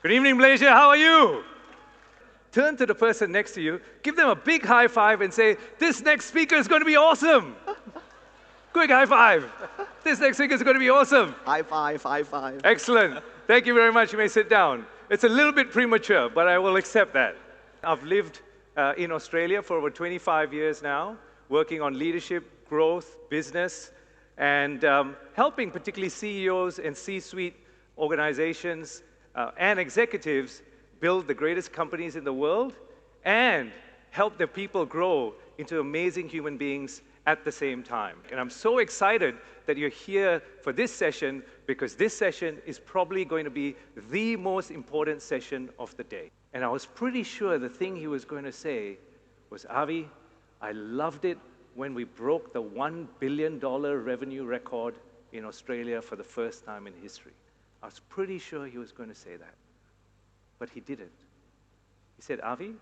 Good evening, Malaysia. How are you? Turn to the person next to you, give them a big high five and say, this next speaker is going to be awesome. Quick high five. This next speaker is going to be awesome. High five, high five. Excellent. Thank you very much. You may sit down. It's a little bit premature, but I will accept that. I've lived in Australia for over 25 years now, working on leadership, growth, business, and helping particularly CEOs and C-suite organizations and executives build the greatest companies in the world and help their people grow into amazing human beings at the same time. And I'm so excited that you're here for this session because this session is probably going to be the most important session of the day. And I was pretty sure the thing he was going to say was, Avi, I loved it when we broke the $1 billion revenue record in Australia for the first time in history. I was pretty sure he was going to say that. But he didn't. He said, Avi,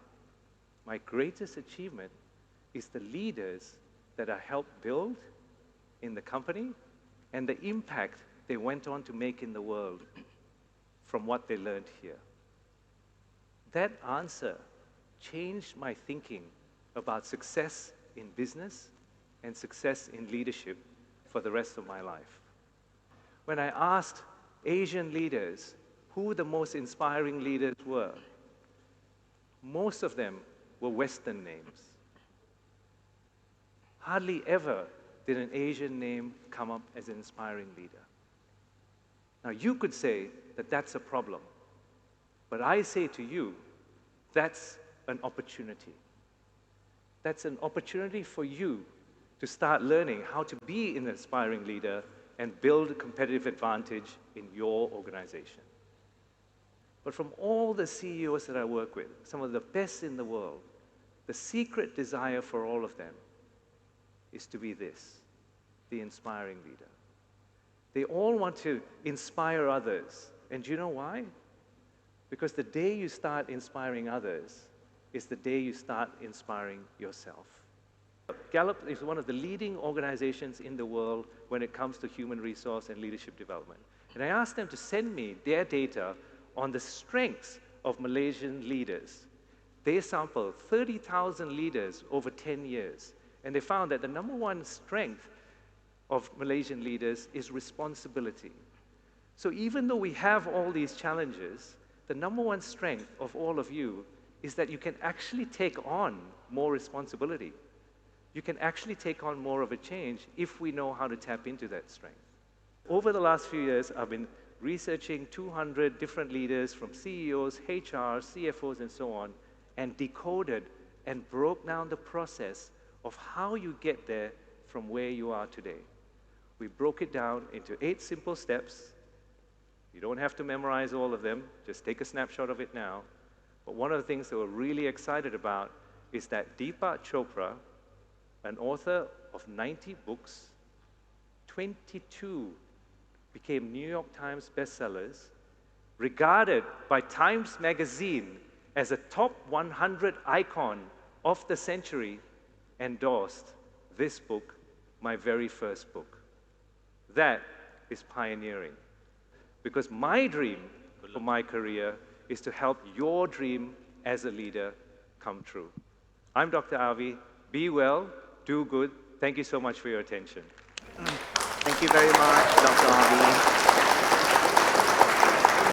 my greatest achievement is the leaders that I helped build in the company and the impact they went on to make in the world from what they learned here. That answer changed my thinking about success in business and success in leadership for the rest of my life. When I asked Asian leaders who the most inspiring leaders were, most of them were Western names. Hardly ever did an Asian name come up as an inspiring leader. Now, you could say that that's a problem, but I say to you, that's an opportunity. That's an opportunity for you to start learning how to be an inspiring leader and build a competitive advantage in your organization. But from all the CEOs that I work with, some of the best in the world, the secret desire for all of them is to be this, the inspiring leader. They all want to inspire others. And do you know why? Because the day you start inspiring others is the day you start inspiring yourself. Gallup is one of the leading organizations in the world when it comes to human resource and leadership development. And I asked them to send me their data on the strengths of Malaysian leaders. They sampled 30,000 leaders over 10 years, and they found that the number one strength of Malaysian leaders is responsibility. So even though we have all these challenges, the number one strength of all of you is that you can actually take on more responsibility. You can actually take on more of a change if we know how to tap into that strength. Over the last few years, I've been researching 200 different leaders from CEOs, HR, CFOs, and so on, and decoded and broke down the process of how you get there from where you are today. We broke it down into 8 simple steps. You don't have to memorize all of them, just take a snapshot of it now. But one of the things that we're really excited about is that Deepak Chopra, an author of 90 books, 22 became New York Times bestsellers, regarded by Times Magazine as a top 100 icon of the century, endorsed this book, my very first book. That is pioneering. Because my dream for my career is to help your dream as a leader come true. I'm Dr. Avi. Be well, do good. Thank you so much for your attention. Thank you very much, Dr. Avi.